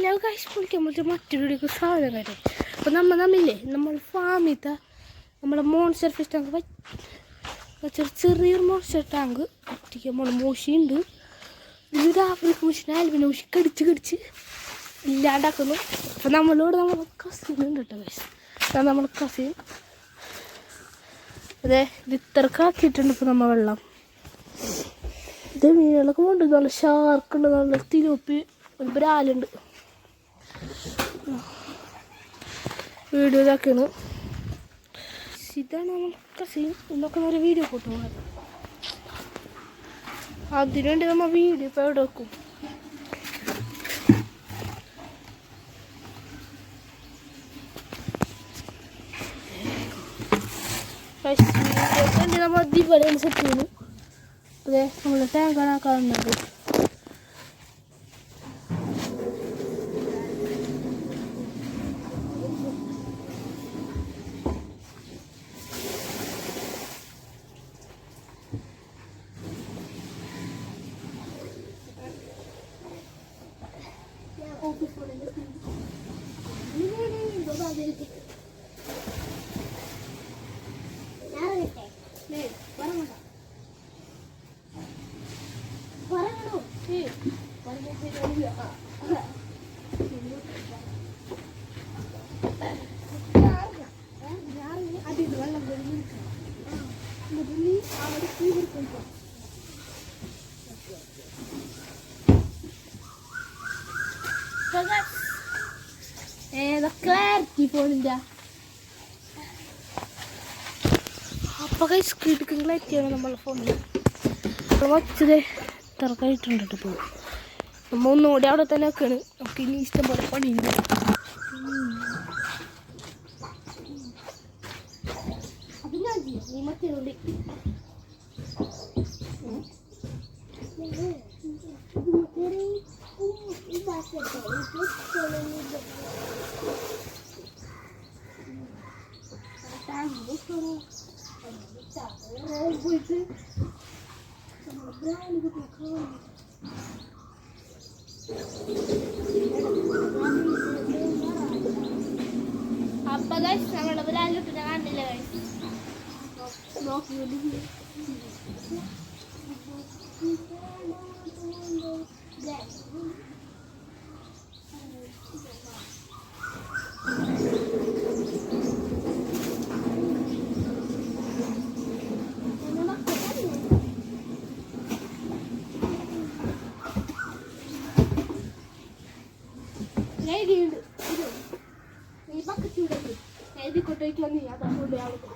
എല്ലാം കാശ് പൊളിക്കാൻ പറ്റും മറ്റൊരു സാധനം കാര്യം. അപ്പോൾ നമ്മൾ ഫാമിലത്തെ നമ്മളെ മോൺസ്റ്റർ ഫിഷ് ടാങ്ക് ചെറിയൊരു മോൺസ്റ്റർ ടാങ്ക് ഒറ്റയ്ക്ക് നമ്മൾ മോശിയുണ്ട്. ഇതൊരു ആഫ്രിക്കൻ മുഷിന് ആൽബിനെ മുഷി കടിച്ച് ഇല്ലാണ്ടാക്കുന്നു. അപ്പോൾ നമ്മളോട് കസിൻ ഉണ്ട് കേട്ടോ കാശ്. അതാണ് നമ്മൾ കസിൻ. അതെ ഇത് ഇത്രക്കാക്കിയിട്ടുണ്ട്. ഇപ്പോൾ നമ്മൾ വെള്ളം ഇത് മീനുകളൊക്കെ കൊണ്ട് നല്ല ഷാർക്കുണ്ട്, നല്ല തിരുപ്പി, ഒരു ബ്രാലുണ്ട്. വീഡിയോ ഇതാക്കാണ്. ഇതാണ് നമ്മൾ കസിൻ. ഇന്നൊക്കെ ഒരു വീഡിയോ ഫോട്ടോ പോകാൻ അതിനുവേണ്ടി നമ്മൾ വീഡിയോ ഇപ്പോൾ എവിടെ വെക്കും. നമ്മൾ ദീപാവലി സെറ്റ് ചെയ്യുന്നു. അതെ നമ്മൾ ടാങ്കാണ് കാണുന്നത്. ഫോണിൻ്റെ അപ്പോൾ സ്ക്രീൻ എത്തിയാണ് നമ്മളെ ഫോണിൽ വച്ചത് തിറക്കായിട്ടുണ്ട്. ഇപ്പോൾ നമ്മൾ ഒന്നുകൂടി അവിടെ തന്നെ വെക്കാണ്. നമുക്ക് ഇനി ഇഷ്ടം പോലെ പണിയുണ്ട്. അത് ഞാൻ ചെയ്യാം. നീ മറ്റേ അപ്പൊ നമ്മുടെ ബ്രാലിട്ട് കാണില്ല നോക്കി. നീ പക്കച്ചൂടല്ലേ എഴുതി കൊട്ടേക്കുള്ള നീ അതുകൊണ്ട് ആൾക്ക്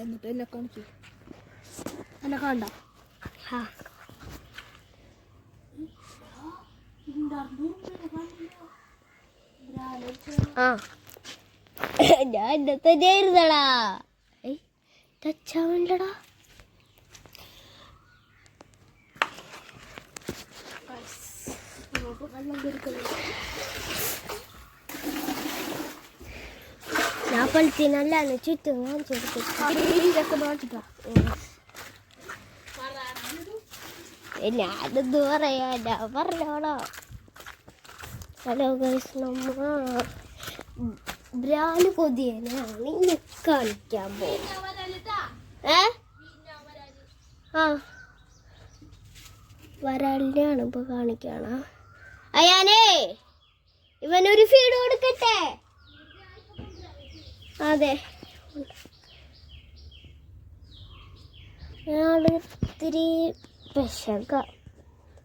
എന്നിട്ട് എന്നെ കാണിച്ചു. എന്നെ കണ്ട ഞാൻ എന്നെ തന്നെ ഇരുന്നടാ. ടച്ചാവണ്ടടാ. ഞാൻ പളിച്ചിനല്ലാണ് ചുറ്റും കാണിച്ചെടുക്കും. ഞാനെന്ത് പറയാ, ഞാൻ പറഞ്ഞോളോ. ഹലോ ഗൈസ്, നമ്മ ബ്രാല് കൊതിയനാണ് ഇനി കാണിക്കാൻ പോകും. ആ വരാലിനെയാണ് ഇപ്പൊ കാണിക്കണ. അയാനേ ഇവനൊരു ഫീഡ് കൊടുക്കട്ടെ. അതെ അയാള് ഇത്തിരി പെശക.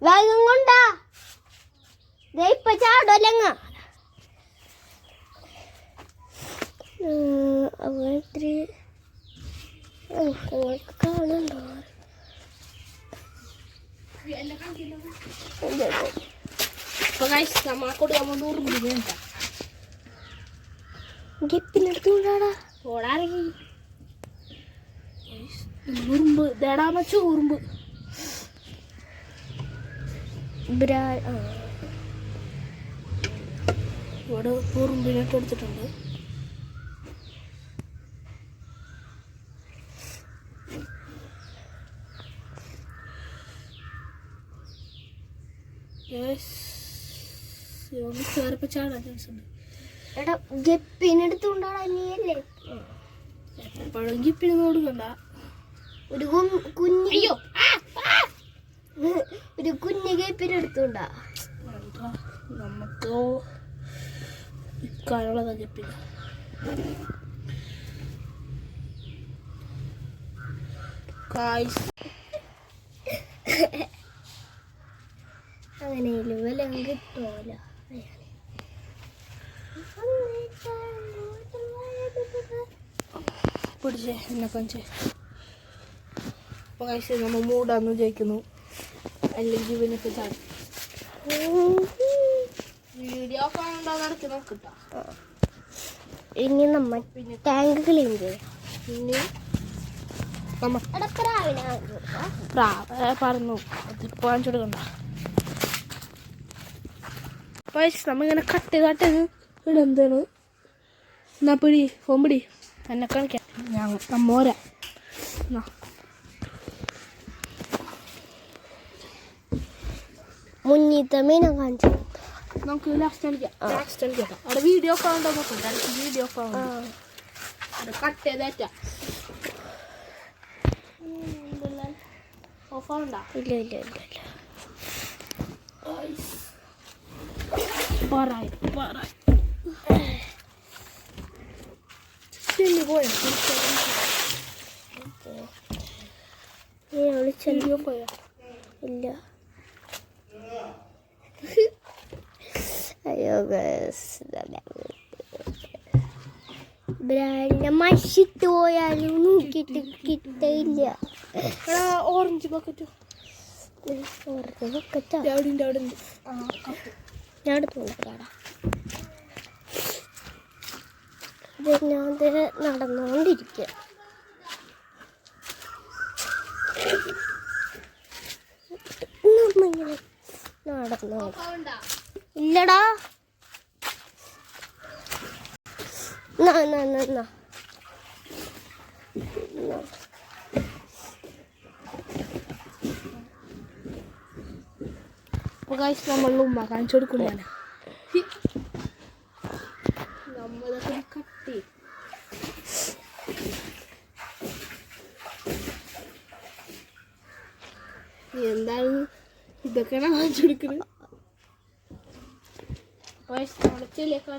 വേഗം കൊണ്ടാ ഇപ്പൊ ചാടലങ്ങ. അവൻ ഇത്തിരി നിങ്ങൾക്ക് കാണുന്നുണ്ടോ? ഗപ്പിനെടുത്തുകൊണ്ടാടാ ഓടാറങ്ങി ഉറുമ്പ് ദേടാൻ വെച്ചു. ഉറുമ്പ് ഇവിടെ ഉറുമ്പിനൊക്കെ എടുത്തിട്ടുണ്ട്. ചാടാൻ ചാൻസ് ഉണ്ട്. എടാ ഗപ്പിനെടുത്തുകൊണ്ടാടാ നീയല്ലേ. എപ്പോഴും ഗപ്പിന് കൊടുക്കണ്ട. ഒരു കുഞ്ഞ് ഒരു കുഞ്ഞ് ഗപ്പിനെടുത്തുകൊണ്ടാ. നമുക്ക് ഇക്കാനുള്ളതാ ഗപ്പിന്. അങ്ങനെയല്ലേ വല്ലതും കിട്ടുമല്ലോ. പിടിച്ചേ എന്നെ കാണിച്ചേ. അപ്പോൾ കഴിച്ച് നമ്മൾ മൂടാന്ന് വിചാരിക്കുന്നു. അല്ലെങ്കിൽ ഇവനൊക്കെ ചാടി വീഡിയോ കാണണ്ടോ നടക്കി നോക്കിട്ടോ. ഇനി നമ്മ ടാങ്ക് ക്ലീൻ ചെയ്യാം. ഇനി നമ്മ പറഞ്ഞു അതിപ്പോൾ കാണിച്ചു കൊടുക്കണ്ട. പൈസ നമ്മിങ്ങനെ കട്ട് ചെയ്ത് ഇവിടെ എന്താണ് എന്നാ പിടി ഫോൺ പിടി എന്നെ കാണിക്കാം. ഞാൻ നമ്മോരാ മുന്നീത്തെ മീനെ കാണിച്ചു. നമുക്ക് ലാസ്റ്റ് കളിക്കാം. അവിടെ വീഡിയോ ഒക്കെ ഉണ്ടോ നോക്കാം. വീഡിയോ ഒക്കെ അവിടെ കട്ട് ചെയ്തേറ്റാ ഓഫാണ്ടാ. ഇല്ല ഇല്ല ഇല്ല ഇല്ല പോയാ ഇല്ല. അയ്യോ ബ്രാൻഡിനെ മഷിട്ട് പോയാലും നോക്കിയിട്ട് കിട്ടയില്ല. ഓറഞ്ച് ബക്കറ്റോ ബക്കറ്റാ അവിടെ ഞാൻ എടുത്തോണ്ടാടാ. ഇതിനകത്ത് നടന്നുകൊണ്ടിരിക്കുക. നമ്മിങ്ങനെ നടന്നോ. ഇല്ലടാ നമ്മൾ ഉമ്മ കാണിച്ചു കൊടുക്കും. നമ്മളൊക്കെ കട്ടി എന്താണ് ഇതൊക്കെയാണ് കാണിച്ചു കൊടുക്കുന്നത്. നമ്മളെ ചെല്ലിയൊക്കെ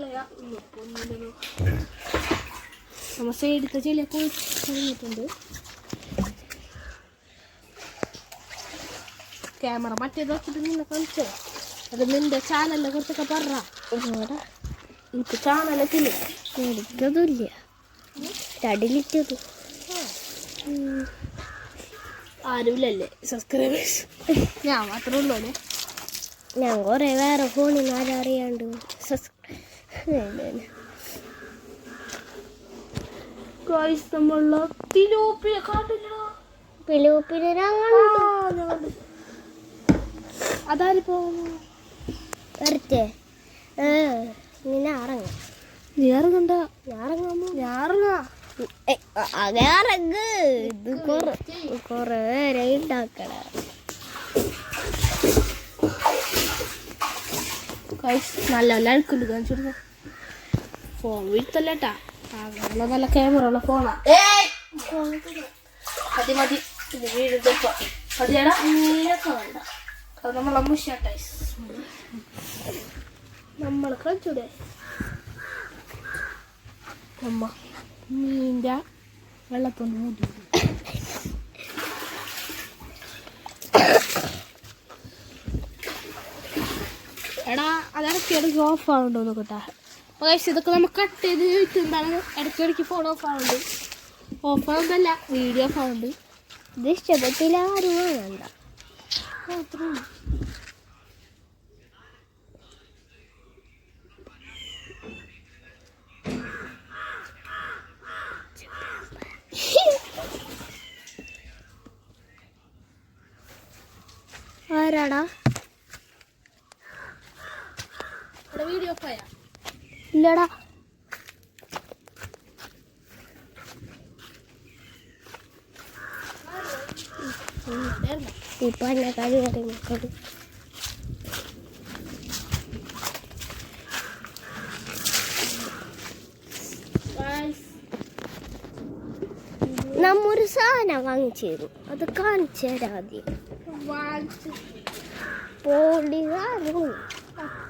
നമ്മൾ സൈഡിലത്തെ ചെല്ലിയൊക്കെ കഴിഞ്ഞിട്ടുണ്ട്. ക്യാമറ മറ്റേത് വെച്ചിട്ട് നിന്നെ കാണിച്ചോ. അത് നിന്റെ ചാനലിനെ കുറിച്ചൊക്കെ പറഞ്ഞ. എനിക്ക് ചാനലൊക്കെ ഇല്ല. എടുത്തതുമില്ല തടിലിറ്റതു. ആരുമില്ലല്ലേ സബ്സ്ക്രൈബേഴ്സ്? ഞാൻ മാത്രമേ ഉള്ളൂ അല്ലേ. ഞാൻ കുറേ വേറെ ഫോണിൽ നിന്ന് ആരറിയാണ്ട് അതാരിപ്പോ വരട്ടെ. നീ ഇറങ്ങ. നീ ഇറങ്ങണ്ട. അതെ ഇറങ്ങ്. ഇത് കൊറേ നേരം ഉണ്ടാക്കണ. നല്ല അഴുക്കുണ്ട് കാണിച്ചു കൊടുക്ക. ഫോൺ വീഴ്ത്തല്ലേട്ടാ. നല്ല ക്യാമറ ഉള്ള ഫോണാ. മതി മതി. ഇത് വീഴുന്നപ്പോ മതിയാടാ. നീരൊക്കെ വേണ്ട. അത് നമ്മളെ മുഷാട്ടൈസ് നമ്മൾ കളിച്ചൂടെ നമ്മ മീൻ്റെ വെള്ളത്തോണ്ട് മൂടി എടാ അതിടയ്ക്ക് ഓഫ് ആവുന്നുണ്ടോ നോക്കട്ടെ. അപ്പോൾ കഴിച്ച് ഇതൊക്കെ നമുക്ക് കട്ട് ചെയ്ത് വെച്ചിട്ടുണ്ടാണ് ഇടയ്ക്കിടയ്ക്ക് ഫോൺ ഓഫ് ആവുന്നുണ്ട്. ഓഫ് ആവുന്നതല്ല, വീഡിയോ ഓഫ് ആവുന്നുണ്ട്. ഇത് ഇഷ്ടപ്പെട്ടില്ല ആരും വേണ്ട. അത്രയുള്ളൂ. ആരാടാ? ഇവിടെ വീഡിയോ ഓഫ് ആയാ? ഇല്ലടാ. ഇപ്പൊ എന്നെ കളി കറി മക്കള് നമ്മൊരു സാധനം വാങ്ങിച്ചു തരും, അത് കാണിച്ചു തരാം ആദ്യം.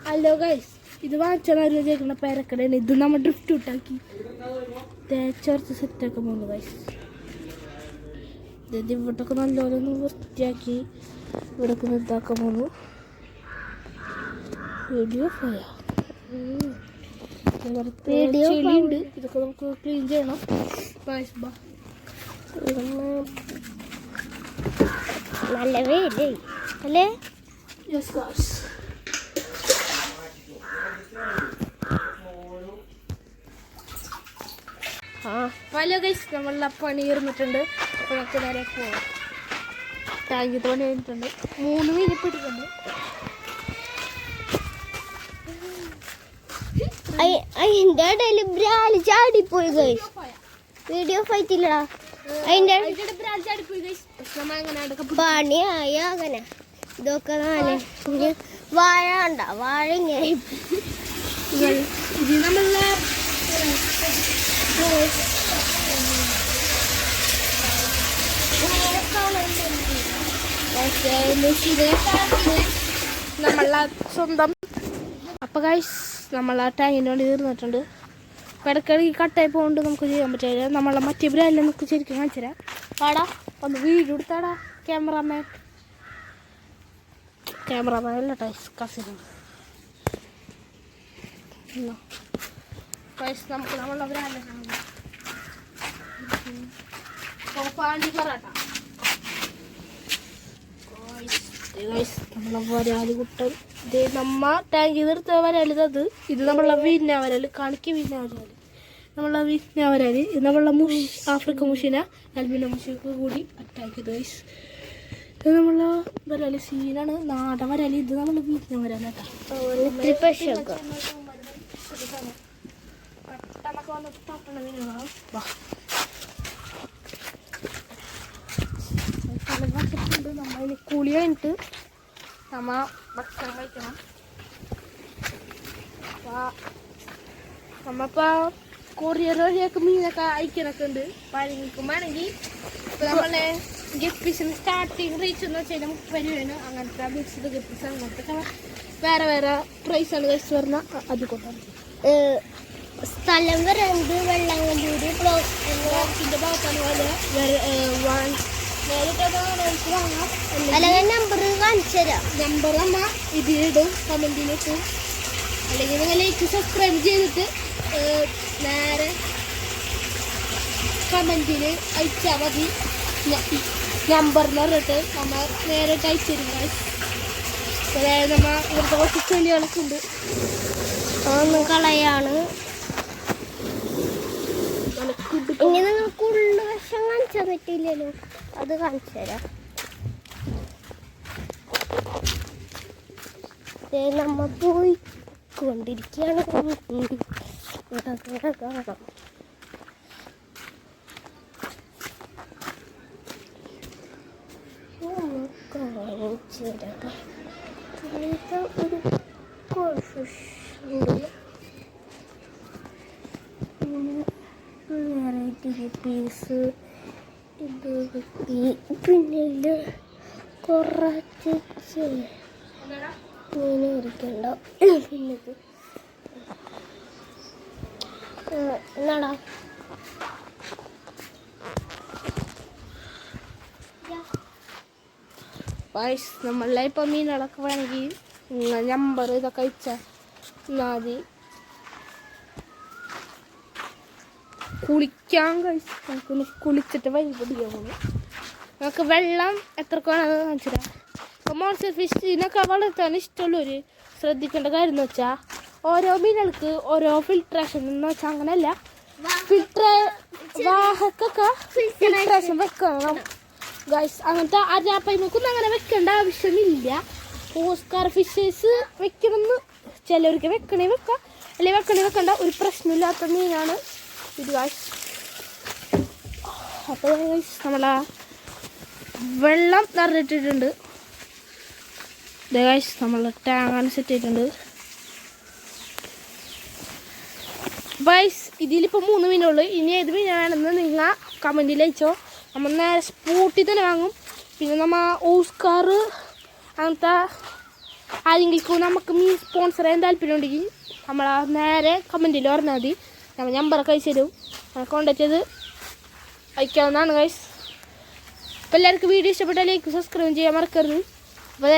ഹലോ ഗൈസ്, ഇത് വാങ്ങിച്ചാൽ കേൾക്കുന്ന പേരക്കടയാണ്. ഇത് നമ്മൾ ഡ്രിഫ്റ്റ് ഇട്ടാക്കി തേച്ചോർച്ച് സെറ്റാക്കാൻ പോകുന്നു ഗൈസ്. ഇത് ഇവിടൊക്കെ നല്ലപോലെ ഒന്ന് വൃത്തിയാക്കി ഇവിടൊക്കെ ഇതാക്കാൻ പോകുന്നു. വീഡിയോ പോയാ ചെളിയുണ്ട്, ഇതൊക്കെ നമുക്ക് ക്ലീൻ ചെയ്യണം. നല്ല വേലേ അല്ലേ? Yes guys. ഹലോ ഗൈസ്, നമ്മളെ പണി ഇരുന്നിട്ടുണ്ട്. അപ്പോൾ നമുക്ക് നേരെ പോവാം. ടാങ്കി തോണി കഴിഞ്ഞിട്ടുണ്ട്. 3 മീൻ പിടിക്കുന്നുണ്ട്. അതിന്റെ ഇടയിൽ ബ്രാല് ചാടിപ്പോയി ഗൈസ്. വീഡിയോ ഫൈറ്റില്ലടാ. അതിന്റെ പണിയായി അങ്ങനെ. ഇതൊക്കെ നാല് വാഴ ഉണ്ട, വാഴ ഇങ്ങനെ ഇത് നമ്മളെ നമ്മളെ സ്വന്തം. അപ്പോൾ ഗൈസ്, നമ്മളെ ടാങ്കിന് വേണ്ടി തീർന്നിട്ടുണ്ട്. ഇടയ്ക്കിടയ്ക്ക് കട്ടായി പോകുന്നുണ്ട്, നമുക്ക് ചെയ്യാൻ പറ്റില്ല. നമ്മളെ മറ്റേ ബ്രാൻഡിൽ നമുക്ക് ശരിക്കും കാണിച്ചു തരാം. പാടാ ഒന്ന് വീഡിയോ എടുത്താടാ. ക്യാമറാമാൻ അല്ല ടൈസ് കസിനാണ്. നമുക്ക് നമ്മളെ ബ്രാൻഡിനാണ് പൊറാട്ട. നമ്മളെ വരാല് കുട്ടൻ. ഇത് നമ്മ ടാങ്കി നിർത്ത വരാലിത്. ഇത് നമ്മളെ വീഞ്ഞ വരാല്, കാണിക്ക് വീഞ്ഞ വരാല്. നമ്മളെ വീഞ്ഞ വരാല്. ഇത് നമ്മളെ ആഫ്രിക്ക മുഷിന അൽബിന മുഷിക്ക് കൂടി അറ്റാക്ക് ചെയ്തു ഗൈസ്. ഇത് നമ്മളെ വരാല് സീനാണ്, നാടൻ വരാല്. ഇത് നമ്മളെ വീഞ്ഞ വരാല് കേട്ടോ. പെട്ടെന്നൊക്കെ വന്ന് തട്ടണ മീനുകളാണ്. നമ്മളിനി കുളി കഴിഞ്ഞിട്ട് നമ്മ ഭക്ഷണം കഴിക്കണം. നമ്മളിപ്പോൾ കൊറിയർ വഴിയൊക്കെ മീനൊക്കെ അയക്കാനൊക്കെ ഉണ്ട്. ആരെങ്കിലും വേണമെങ്കിൽ ഇപ്പോൾ നമ്മളെ ഗപ്പിസിന് സ്റ്റാർട്ടിങ് റേറ്റ് എന്ന് വെച്ചാൽ 30 രൂപയാണ്. അങ്ങനത്തെ മിക്സ്ഡ് ഗപ്പീസ് അങ്ങനത്തെ വേറെ വേറെ പ്രൈസാണ് കഴിച്ച് പറഞ്ഞാൽ അതുകൊണ്ടാണ്. സ്ഥലം വരുന്നത് വെള്ളാങ്കല്ലൂര് ബ്ലോക്കിൻ്റെ ഭാഗത്താണ് അല്ലെങ്കിൽ നമ്പർ കാണിച്ചു തരാം. നമ്പർ നമ്മ ഇതിലിടും, കമൻറ്റിലിട്ടും. അല്ലെങ്കിൽ നിങ്ങൾ ലൈക്ക് സബ്സ്ക്രൈബ് ചെയ്തിട്ട് നേരെ കമൻറ്റിൽ അയച്ചാൽ മതി. നമ്പറിന് പറഞ്ഞിട്ട് നമ്മൾ നേരെ അയച്ചു തരും. അതായത് നമ്മൾ ഇവിടുത്തെ കുറച്ച് ചെളികളൊക്കെ ഉണ്ട്, അതൊന്നും കളയാണ്. ഇനി നിങ്ങൾക്ക് ഉള്ളു വശം കാണിച്ചാൽ പറ്റില്ലല്ലോ, അത് കാണിച്ചു തരാം. നമ്മ പോയിക്കൊണ്ടിരിക്കുകയാണ്. കാണാം. കാണിച്ചു തരാം. ഒരു കോൺഫിഷ് വെറൈറ്റി പീസ് ഇത് പിന്നെ കുറച്ച് മീൻ ഇരിക്കണ്ടോ പിന്നത് എന്നാടാ ഗൈസ് നമ്മളെ ഇപ്പം മീനുകളൊക്കെ വേണമെങ്കിൽ നമ്പർ ഇതൊക്കെ അയച്ചാൽ മതി. കുളിക്കാൻ കഴിച്ച് നമുക്കൊന്ന് കുളിച്ചിട്ട് വഴി പിടിക്കാൻ പോകുന്നു. നമുക്ക് വെള്ളം എത്രക്കാണെന്ന് കാണിച്ചു തരാം. അപ്പോൾ മോൺസ്റ്റർ ഫിഷിനൊക്കെ വളർത്താൻ ഇഷ്ടമുള്ളവർ ശ്രദ്ധിക്കേണ്ട കാര്യം എന്ന് വെച്ചാൽ ഓരോ മീനുകൾക്ക് ഓരോ ഫിൽട്രേഷൻ എന്ന് വെച്ചാൽ അങ്ങനെയല്ല, വാഹക്കൊക്കെ ഫിൽട്രേഷൻ വെക്കണം ഗൈസ്. അങ്ങനത്തെ അരാപ്പയ്മക്കൊന്നും അങ്ങനെ വെക്കേണ്ട ആവശ്യമില്ല. ഓസ്കാർ ഫിഷേഴ്സ് വെക്കണമെന്ന് ചിലവർക്ക് വെക്കണേ വെക്കാം, അല്ലെങ്കിൽ വെക്കണേ വെക്കണ്ട, ഒരു പ്രശ്നമില്ലാത്ത മീനാണ് ഇത് ഗൈസ്. അപ്പോൾ ഗൈസ് നമ്മളാ വെള്ളം നിറഞ്ഞിട്ടിട്ടുണ്ട്. ഗൈസ് നമ്മൾ ടാങ്ങാൻ സെറ്റ് ചെയ്തിട്ടുണ്ട്. ഗൈസ് ഇതിലിപ്പോൾ 3 മീനുള്ളൂ. ഇനി ഏത് മീനാണെന്ന് നിങ്ങൾ കമൻറ്റിൽ അയച്ചോ. നമ്മൾ നേരെ സ്പോട്ടിൽ തന്നെ വാങ്ങും. പിന്നെ നമ്മൾ ഓസ്കാർ അങ്ങനത്തെ ആരെങ്കിലും നമുക്ക് മീൻ സ്പോൺസർ ചെയ്യാൻ താല്പര്യം ഉണ്ടെങ്കിൽ നമ്മൾ നേരെ കമൻറ്റിൽ പറഞ്ഞാൽ മതി. നമ്മൾ നമ്പറൊക്കെ അയച്ചു തരും, കോൺടാക്ട് ചെയ്ത് അയക്കാവുന്നതാണ് ഗൈസ്. അപ്പോൾ എല്ലാവർക്കും വീഡിയോ ഇഷ്ടപ്പെട്ടാൽ ലൈക്ക് സബ്സ്ക്രൈബ് ചെയ്യാൻ മറക്കരുത്. അപ്പോൾ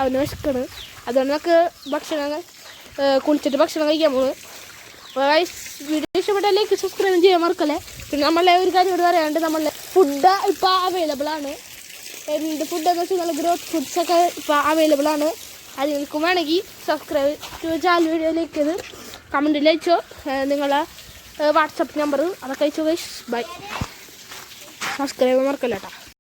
അവന് വിശക്കണം, അതുകൊണ്ട് നമുക്ക് ഭക്ഷണം കുളിച്ചിട്ട് ഭക്ഷണം കഴിക്കാൻ പോകുന്നത്. അപ്പോൾ വീഡിയോ ഇഷ്ടപ്പെട്ടാൽ ലൈക്ക് സബ്സ്ക്രൈബ് ചെയ്യാൻ മറക്കല്ലേ. പിന്നെ നമ്മളെ ഒരു കാര്യം കൂടി പറയാണ്ട്, നമ്മളെ ഫുഡ് ഇപ്പോൾ അവൈലബിൾ ആണ്. എന്ത് ഫുഡെന്ന് വെച്ചാൽ നല്ല ഗ്രോത്ത് ഫുഡ്സൊക്കെ ഇപ്പോൾ അവൈലബിൾ ആണ്. അത് നിങ്ങൾക്ക് വേണമെങ്കിൽ സബ്സ്ക്രൈബ് ചാനൽ വീഡിയോയിലേക്ക് ഇത് കമൻറ്റിൽ അയച്ചോ. നിങ്ങളെ വാട്സപ്പ് നമ്പർ അതൊക്കെ അയച്ചോ ഗൈസ്. ബൈ. സബ്സ്ക്രൈബ് മറക്കല്ല കേട്ടോ.